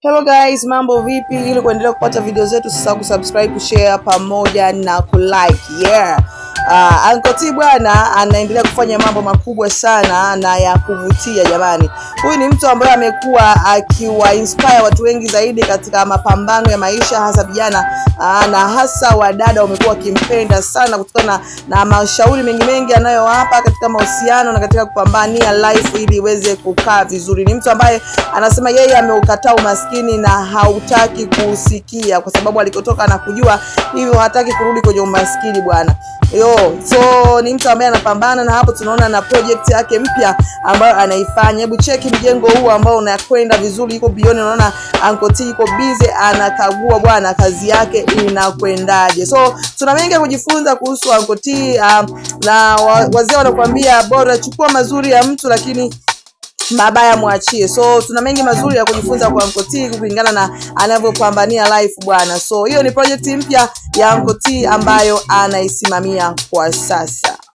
Hello guys, mambo vipi? Ili kuendelea kupata video zetu usisahau kusubscribe, kushare pamoja na kulike. Uncle T bwana anaendelea kufanya mambo makubwa sana na ya kuvutia jamani. Huyu ni mtu ambaye amekuwa akiwa inspire watu wengi zaidi katika mapambano ya maisha, hasa vijana na hasa wadada wamekuwa wakimpenda sana kutokana na mashauri mengi anayowapa katika mahusiano na katika kupambania life ili iweze kukaa vizuri. Ni mtu ambaye anasema yeye ameukataa umaskini na hautaki kusikia kwa sababu alikotoka na kujua, hivyo hataki kurudi kwenye umaskini bwana. So ni mtu ambaye anapambana, na hapo tunaona na project yake mpya ambayo anaifanya. Hebu cheki mjengo huu ambao unakwenda vizuri, iko bilioni. Unaona Uncle T iko busy anakagua bwana kazi yake inakwendaje. So tuna mengi ya kujifunza kuhusu Uncle T, na wazee wanakuambia bora chukua mazuri ya mtu lakini mabaya muachie. So tuna mengi mazuri ya kujifunza kwa Uncle T kulingana na anavyopambania life bwana. So hiyo ni project mpya ya Uncle T ambayo anaisimamia kwa sasa.